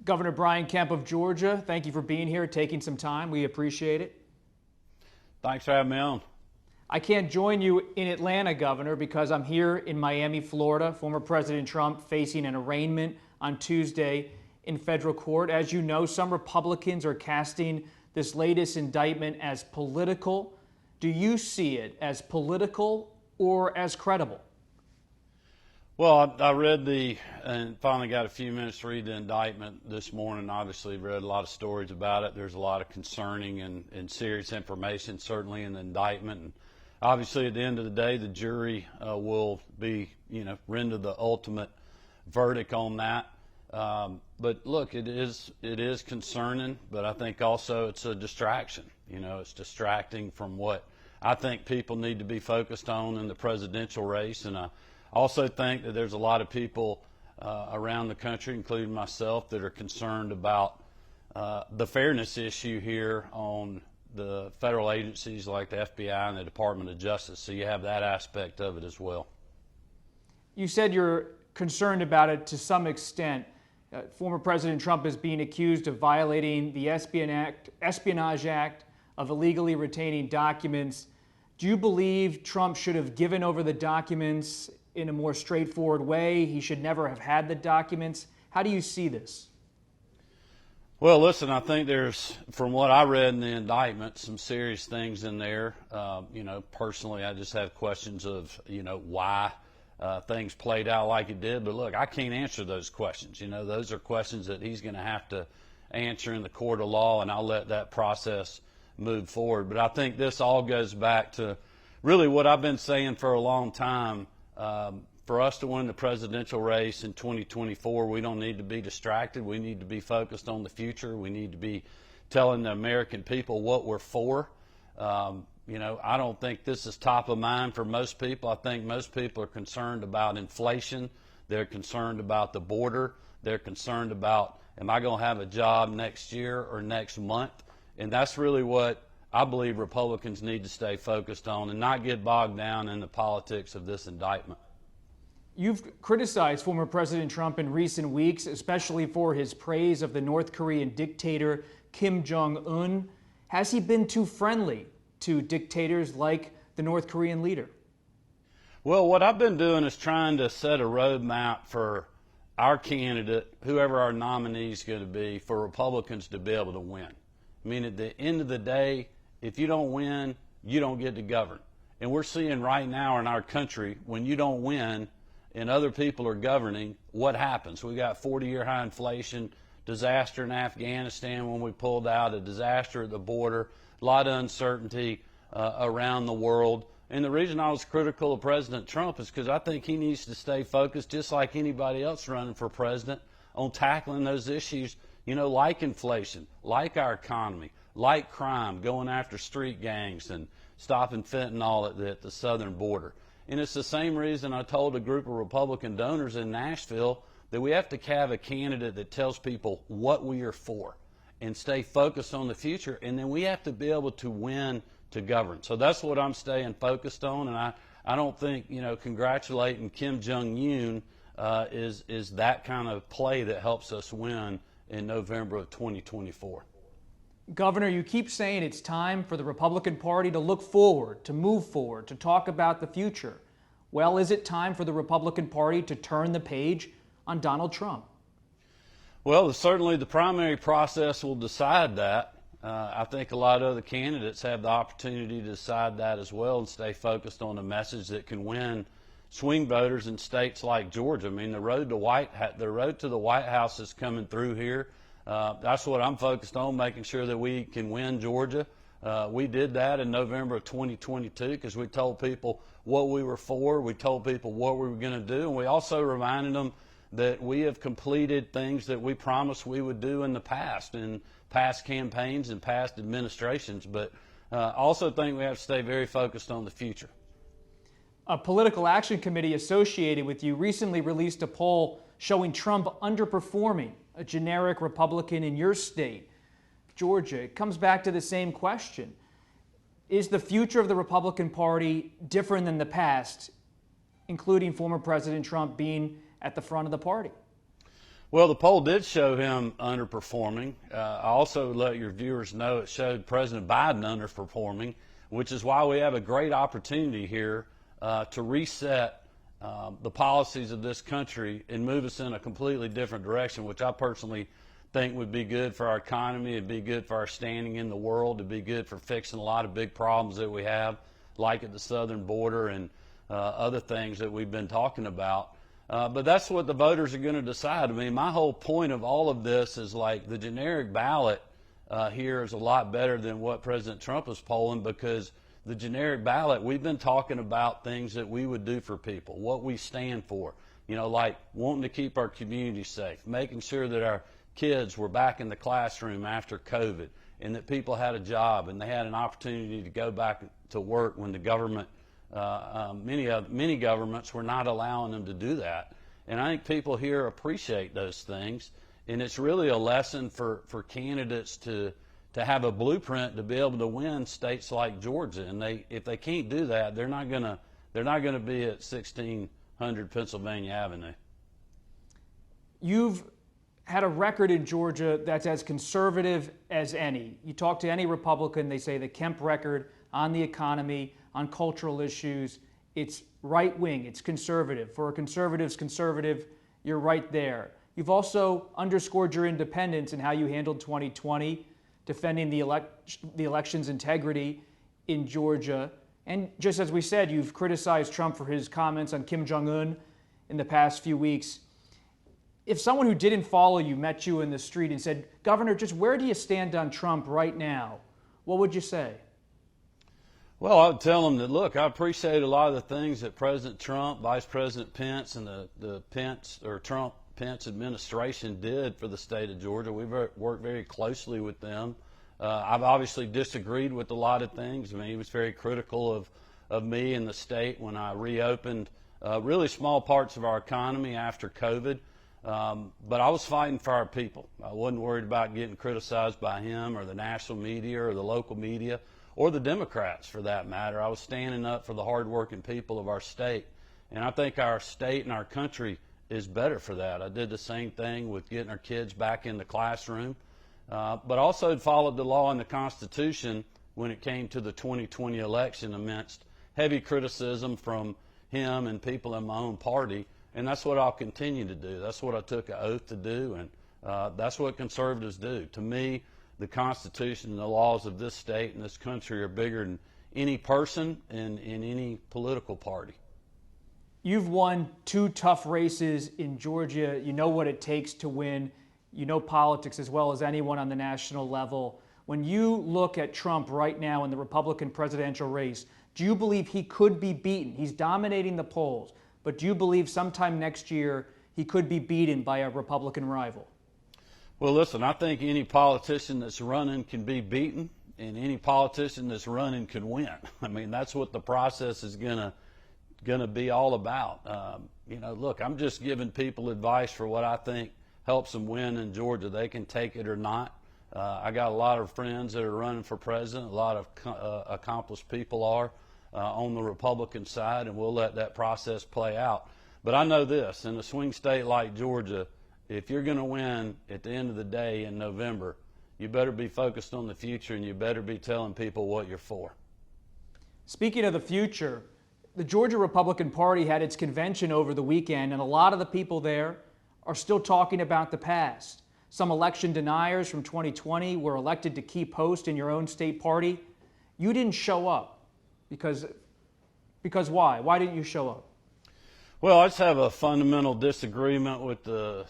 Governor Brian Kemp of Georgia, thank you for being here, taking some time. We appreciate it. Thanks for having me on. I can't join you in Atlanta, Governor, because I'm here in Miami, Florida. Former President Trump facing an arraignment on Tuesday in federal court. As you know, some Republicans are casting this latest indictment as political. Do you see it as political or as credible? Well, I read and finally got a few minutes to read the indictment this morning. Obviously, read a lot of stories about it. There's a lot of concerning and serious information, certainly in the indictment. And obviously, at the end of the day, the jury will be, render the ultimate verdict on that. But look, it is concerning, but I think also it's a distraction. It's distracting from what I think people need to be focused on in the presidential race. And I also think that there's a lot of people around the country, including myself, that are concerned about the fairness issue here on the federal agencies like the FBI and the Department of Justice. So you have that aspect of it as well. You said you're concerned about it to some extent. Former President Trump is being accused of violating the Espionage Act, of illegally retaining documents. Do you believe Trump should have given over the documents in a more straightforward way? He should never have had the documents. How do you see this? Well, listen, I think there's, from what I read in the indictment, some serious things in there. Personally, I just have questions of, why things played out like it did. But look, I can't answer those questions. Those are questions that he's going to have to answer in the court of law, and I'll let that process move forward. But I think this all goes back to really what I've been saying for a long time. For us to win the presidential race in 2024, we don't need to be distracted. We need to be focused on the future. We need to be telling the American people what we're for. I don't think this is top of mind for most people. I think most people are concerned about inflation. They're concerned about the border. They're concerned about, am I going to have a job next year or next month? And that's really what I believe Republicans need to stay focused on and not get bogged down in the politics of this indictment. You've criticized former President Trump in recent weeks, especially for his praise of the North Korean dictator Kim Jong-un. Has he been too friendly to dictators like the North Korean leader? Well, what I've been doing is trying to set a roadmap for our candidate, whoever our nominee is going to be, for Republicans to be able to win. I mean, at the end of the day, if you don't win, you don't get to govern. And we're seeing right now in our country, when you don't win and other people are governing, what happens? We got 40-year high inflation, disaster in Afghanistan when we pulled out, a disaster at the border, a lot of uncertainty around the world. And the reason I was critical of President Trump is because I think he needs to stay focused, just like anybody else running for president, on tackling those issues, like inflation, like our economy, like crime, going after street gangs and stopping fentanyl at the southern border. And it's the same reason I told a group of Republican donors in Nashville that we have to have a candidate that tells people what we are for and stay focused on the future, and then we have to be able to win to govern. So that's what I'm staying focused on, and I don't think, congratulating Kim Jong-un is that kind of play that helps us win in November of 2024. Governor, you keep saying it's time for the Republican Party to look forward, to move forward, to talk about the future. Well, is it time for the Republican Party to turn the page on Donald Trump? Well, certainly the primary process will decide that. I think a lot of other candidates have the opportunity to decide that as well and stay focused on a message that can win swing voters in states like Georgia. I mean, the road to the White House is coming through here. That's what I'm focused on, making sure that we can win Georgia. We did that in November of 2022 because we told people what we were for. We told people what we were going to do, and we also reminded them that we have completed things that we promised we would do in the past, in past campaigns and past administrations. But I also think we have to stay very focused on the future. A political action committee associated with you recently released a poll showing Trump underperforming a generic Republican in your state, Georgia. It comes back to the same question. Is the future of the Republican Party different than the past, including former President Trump being at the front of the party? Well, the poll did show him underperforming. I also let your viewers know it showed President Biden underperforming, which is why we have a great opportunity here to reset the policies of this country and move us in a completely different direction, which I personally think would be good for our economy, it'd be good for our standing in the world, it'd be good for fixing a lot of big problems that we have, like at the southern border and other things that we've been talking about. But that's what the voters are going to decide. I mean, my whole point of all of this is like the generic ballot here is a lot better than what President Trump is polling, because the generic ballot, we've been talking about things that we would do for people, what we stand for, you know, like wanting to keep our community safe, making sure that our kids were back in the classroom after COVID, and that people had a job and they had an opportunity to go back to work when the government, many governments were not allowing them to do that. And I think people here appreciate those things, and it's really a lesson for candidates to have a blueprint to be able to win states like Georgia. And if they can't do that, they're not gonna be at 1600 Pennsylvania Avenue. You've had a record in Georgia that's as conservative as any. You talk to any Republican, they say the Kemp record on the economy, on cultural issues, it's right wing, it's conservative. For a conservative's conservative, you're right there. You've also underscored your independence in how you handled 2020, defending the election's integrity in Georgia. And just as we said, you've criticized Trump for his comments on Kim Jong-un in the past few weeks. If someone who didn't follow you met you in the street and said, Governor, just where do you stand on Trump right now? What would you say? Well, I would tell them that, look, I appreciate a lot of the things that President Trump, Vice President Pence, and the Trump-Pence administration did for the state of Georgia. We've worked very closely with them. I've obviously disagreed with a lot of things. I mean, he was very critical of me and the state when I reopened really small parts of our economy after COVID. But I was fighting for our people. I wasn't worried about getting criticized by him or the national media or the local media or the Democrats for that matter. I was standing up for the hardworking people of our state. And I think our state and our country is better for that. I did the same thing with getting our kids back in the classroom, but also followed the law and the Constitution when it came to the 2020 election amidst heavy criticism from him and people in my own party. And that's what I'll continue to do. That's what I took an oath to do, and that's what conservatives do. To me, the Constitution and the laws of this state and this country are bigger than any person and in any political party. You've won 2 tough races in Georgia. You know what it takes to win. You know politics as well as anyone on the national level. When you look at Trump right now in the Republican presidential race, do you believe he could be beaten? He's dominating the polls. But do you believe sometime next year he could be beaten by a Republican rival? Well, listen, I think any politician that's running can be beaten, and any politician that's running can win. I mean, that's what the process is gonna be all about. You know, look, I'm just giving people advice for what I think helps them win in Georgia. They can take it or not. I got a lot of friends that are running for president. A lot of accomplished people are on the Republican side, and we'll let that process play out. But I know this, in a swing state like Georgia, if you're going to win at the end of the day in November, you better be focused on the future, and you better be telling people what you're for. Speaking of the future, the Georgia Republican Party had its convention over the weekend, and a lot of the people there are still talking about the past. Some election deniers from 2020 were elected to key posts in your own state party. You didn't show up because why? Why didn't you show up? Well, I just have a fundamental disagreement with the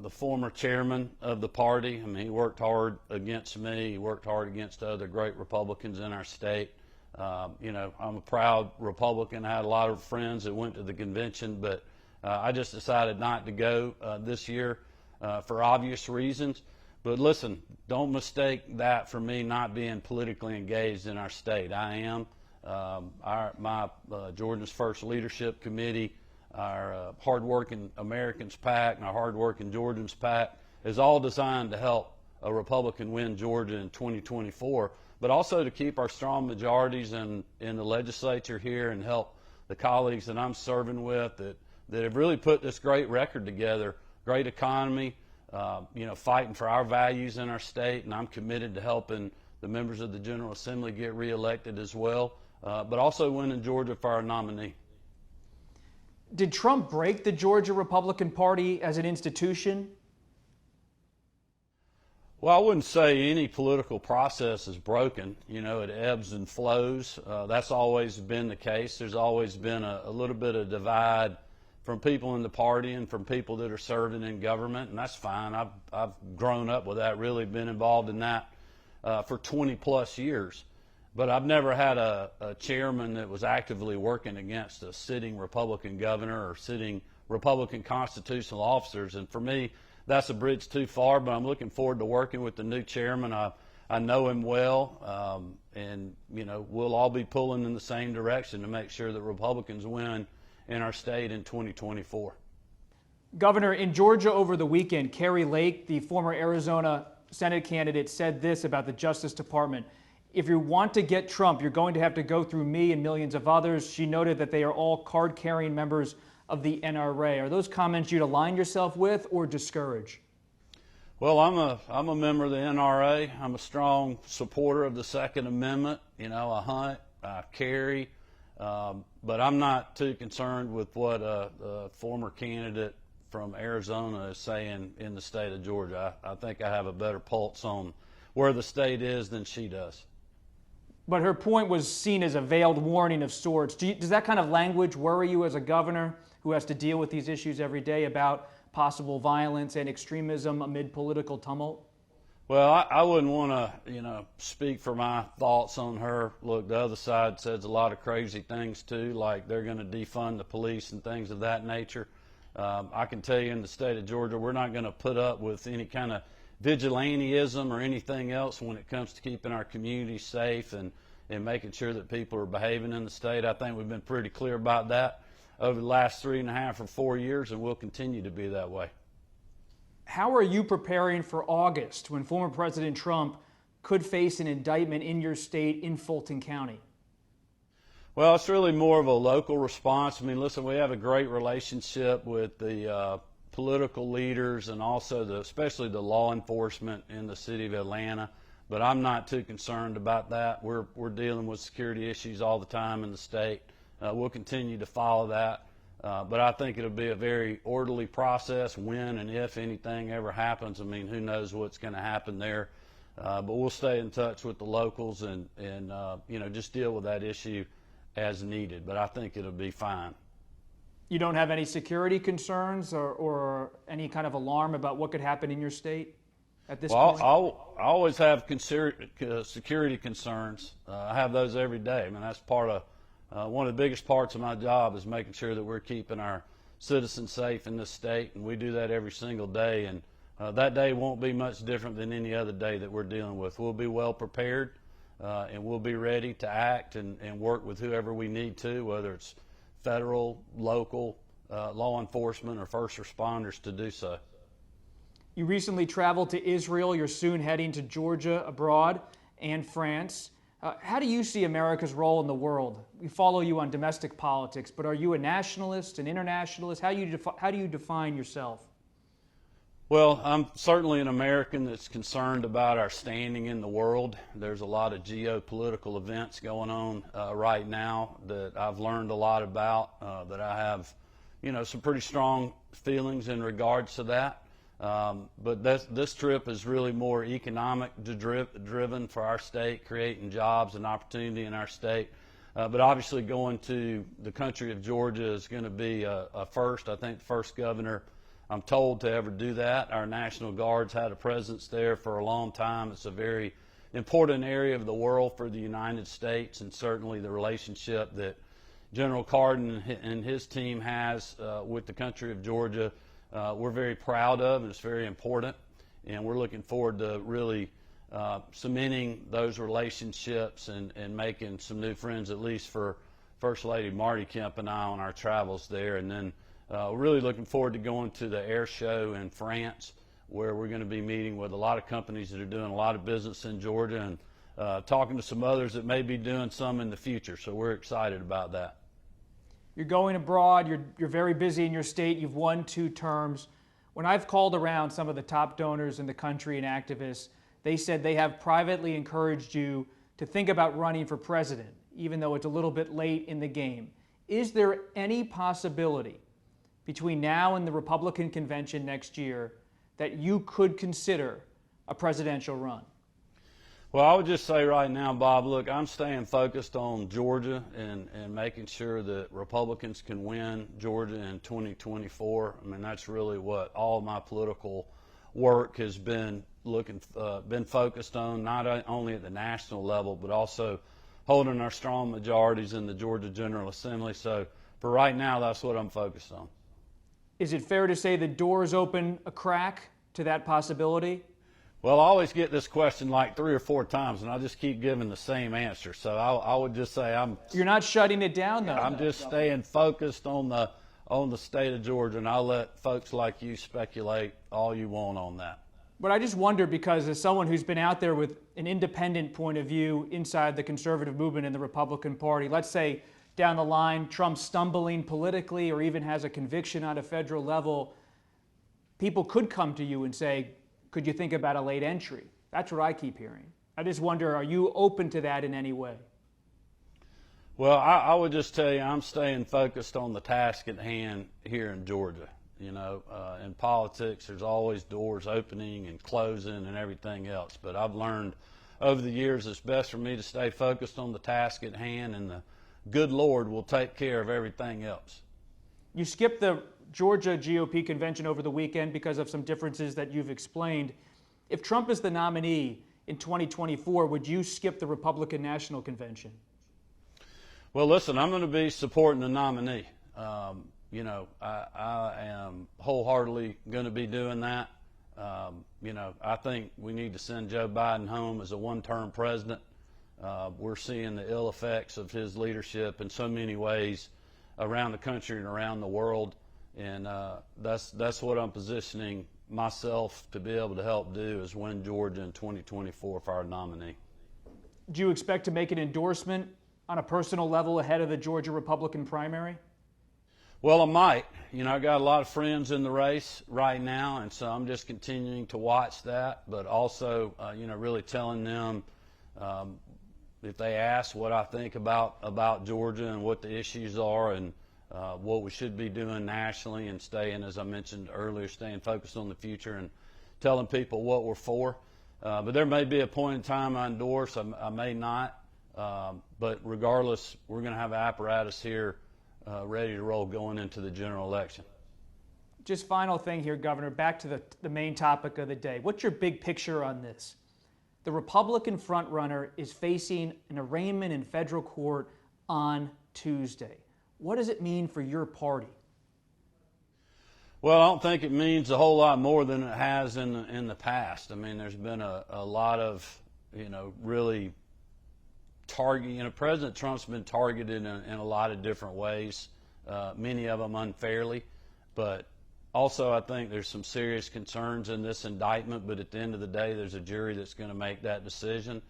former chairman of the party. I mean, he worked hard against me. He worked hard against other great Republicans in our state. You know, I'm a proud Republican. I had a lot of friends that went to the convention, but I just decided not to go this year for obvious reasons. But listen, don't mistake that for me not being politically engaged in our state. I am. My Georgia's First Leadership Committee, our Hardworking Americans PAC, and our Hardworking Georgians PAC is all designed to help a Republican win Georgia in 2024, but also to keep our strong majorities in the legislature here and help the colleagues that I'm serving with that have really put this great record together great economy, fighting for our values in our state, and I'm committed to helping the members of the General Assembly get reelected as well, but also winning Georgia for our nominee. Did Trump break the Georgia Republican Party as an institution? Well, I wouldn't say any political process is broken. It ebbs and flows. That's always been the case. There's always been a little bit of divide from people in the party and from people that are serving in government, and that's fine. I've grown up with that, really been involved in that for 20 plus years. But I've never had a chairman that was actively working against a sitting Republican governor or sitting Republican constitutional officers. And for me, that's a bridge too far, but I'm looking forward to working with the new chairman. I know him well, and we'll all be pulling in the same direction to make sure that Republicans win in our state in 2024. Governor, in Georgia over the weekend, Kari Lake, the former Arizona Senate candidate, said this about the Justice Department: "If you want to get Trump, you're going to have to go through me and millions of others." She noted that they are all card-carrying members of the NRA. Are those comments you'd align yourself with or discourage? Well, I'm a member of the NRA. I'm a strong supporter of the Second Amendment. I hunt, I carry, but I'm not too concerned with what a former candidate from Arizona is saying in the state of Georgia. I think I have a better pulse on where the state is than she does. But her point was seen as a veiled warning of sorts. Does that kind of language worry you as a governor who has to deal with these issues every day about possible violence and extremism amid political tumult? Well, I wouldn't want to, speak for my thoughts on her. Look, the other side says a lot of crazy things too, like they're going to defund the police and things of that nature. I can tell you in the state of Georgia, we're not going to put up with any kind of vigilantism or anything else when it comes to keeping our communities safe and making sure that people are behaving in the state. I think we've been pretty clear about that over the last 3.5 or 4 years, and we'll continue to be that way. How are you preparing for August, when former President Trump could face an indictment in your state in Fulton County? Well, it's really more of a local response. Listen, we have a great relationship with the political leaders and also especially the law enforcement in the city of Atlanta, but I'm not too concerned about that. We're dealing with security issues all the time in the state. We'll continue to follow that, but I think it'll be a very orderly process when and if anything ever happens. Who knows what's going to happen there, but we'll stay in touch with the locals and just deal with that issue as needed, but I think it'll be fine. You don't have any security concerns or any kind of alarm about what could happen in your state at this point? I always have security concerns. I have those every day. That's part of one of the biggest parts of my job is making sure that we're keeping our citizens safe in this state, and we do that every single day. And that day won't be much different than any other day that we're dealing with. We'll be well prepared, and we'll be ready to act and work with whoever we need to, whether it's federal, local, law enforcement, or first responders to do so. You recently traveled to Israel. You're soon heading to Georgia, abroad, and France. How do you see America's role in the world? We follow you on domestic politics, but are you a nationalist, an internationalist? How do you define yourself? Well, I'm certainly an American that's concerned about our standing in the world. There's a lot of geopolitical events going on right now that I've learned a lot about, that I have, some pretty strong feelings in regards to that. But this trip is really more economic driven for our state, creating jobs and opportunity in our state. But obviously going to the country of Georgia is going to be a first. I think the first governor, I'm told, to ever do that. Our National Guard's had a presence there for a long time. It's a very important area of the world for the United States, and certainly the relationship that General Cardin and his team has with the country of Georgia, we're very proud of, and it's very important. And we're looking forward to really cementing those relationships and making some new friends, at least for First Lady Marty Kemp and I on our travels there. And then we're really looking forward to going to the air show in France, where we're going to be meeting with a lot of companies that are doing a lot of business in Georgia, and talking to some others that may be doing some in the future. So we're excited about that. You're going abroad. You're very busy in your state. You've won 2 terms. When I've called around some of the top donors in the country and activists, they said they have privately encouraged you to think about running for president, even though it's a little bit late in the game. Is there any possibility between now and the Republican convention next year that you could consider a presidential run? Well, I would just say right now, Bob, look, I'm staying focused on Georgia and making sure that Republicans can win Georgia in 2024. I mean, that's really what all my political work has been been focused on, not only at the national level, but also holding our strong majorities in the Georgia General Assembly. So for right now, that's what I'm focused on. Is it fair to say the doors open a crack to that possibility? Well, I always get this question like 3 or 4 times, and I just keep giving the same answer. So I would just say You're not shutting it down, though. I'm just staying focused on the state of Georgia, and I'll let folks like you speculate all you want on that. But I just wonder, because as someone who's been out there with an independent point of view inside the conservative movement in the Republican Party, let's say down the line Trump's stumbling politically or even has a conviction on a federal level, people could come to you and say, could you think about a late entry? That's what I keep hearing. I just wonder, are you open to that in any way? Well, I would just tell you I'm staying focused on the task at hand here in Georgia. You know, in politics, there's always doors opening and closing and everything else. But I've learned over the years it's best for me to stay focused on the task at hand, and the good Lord will take care of everything else. You skipped the Georgia GOP convention over the weekend because of some differences that you've explained. If Trump is the nominee in 2024, would you skip the Republican National Convention? Well, listen, I'm going to be supporting the nominee. You know, I am wholeheartedly going to be doing that. You know, I think we need to send Joe Biden home as a one-term president. We're seeing the ill effects of his leadership in so many ways around the country and around the world, and that's what I'm positioning myself to be able to help do, is win Georgia in 2024 for our nominee. Do you expect to make an endorsement on a personal level ahead of the Georgia Republican primary? Well, I might. You know, I got a lot of friends in the race right now, and so I'm just continuing to watch that, but also, you know, really telling them if they ask what I think about Georgia and what the issues are and what we should be doing nationally, and staying, as I mentioned earlier, staying focused on the future and telling people what we're for. But there may be a point in time I endorse, I may not, but regardless, we're going to have an apparatus here ready to roll going into the general election. Just final thing here, Governor, back to the main topic of the day. What's your big picture on this? The Republican frontrunner is facing an arraignment in federal court on Tuesday. What does it mean for your party? Well, I don't think it means a whole lot more than it has in the past. I mean, there's been a lot of, you know, really targeting. You know, President Trump's been targeted in a lot of different ways, many of them unfairly, but also I think there's some serious concerns in this indictment, but at the end of the day, there's a jury that's going to make that decision.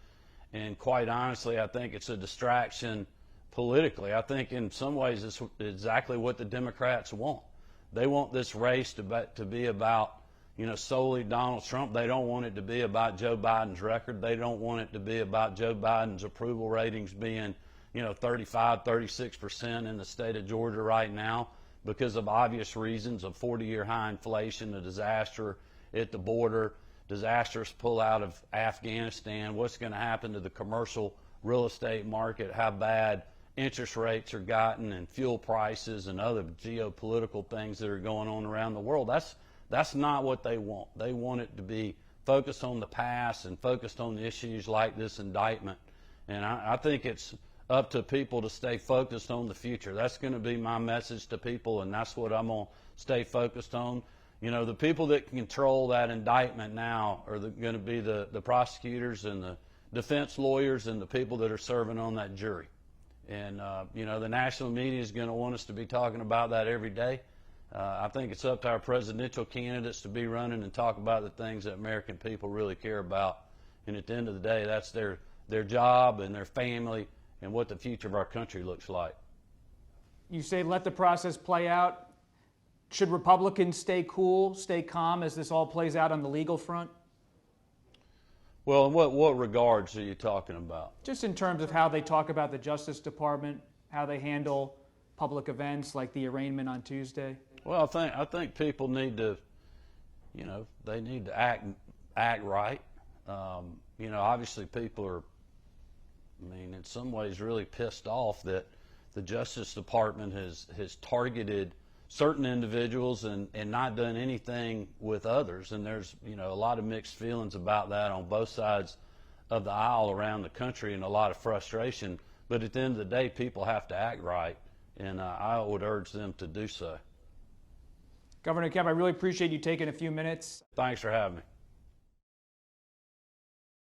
And quite honestly, I think it's a distraction politically. I think in some ways it's exactly what the Democrats want. They want this race to be about, you know, solely Donald Trump. They don't want it to be about Joe Biden's record. They don't want it to be about Joe Biden's approval ratings being, you know, 35, 36% in the state of Georgia right now because of obvious reasons of 40-year high inflation, a disaster at the border, disastrous pullout of Afghanistan, what's going to happen to the commercial real estate market, how bad interest rates are gotten, and fuel prices and other geopolitical things that are going on around the world. That's not what they want. They want it to be focused on the past and focused on issues like this indictment. And I think it's up to people to stay focused on the future. That's going to be my message to people, and that's what I'm going to stay focused on. You know, the people that can control that indictment now are going to be the prosecutors and the defense lawyers and the people that are serving on that jury. And, you know, the national media is going to want us to be talking about that every day. I think it's up to our presidential candidates to be running and talk about the things that American people really care about. And at the end of the day, that's their job and their family and what the future of our country looks like. You say let the process play out. Should Republicans stay cool, stay calm as this all plays out on the legal front? Well, in what regards are you talking about? Just in terms of how they talk about the Justice Department, how they handle public events like the arraignment on Tuesday. Well, I think people need to, they need to act right. Obviously people are, in some ways really pissed off that the Justice Department has targeted certain individuals and not done anything with others. And there's, a lot of mixed feelings about that on both sides of the aisle around the country and a lot of frustration. But at the end of the day, people have to act right, and I would urge them to do so. Governor Kemp, I really appreciate you taking a few minutes. Thanks for having me.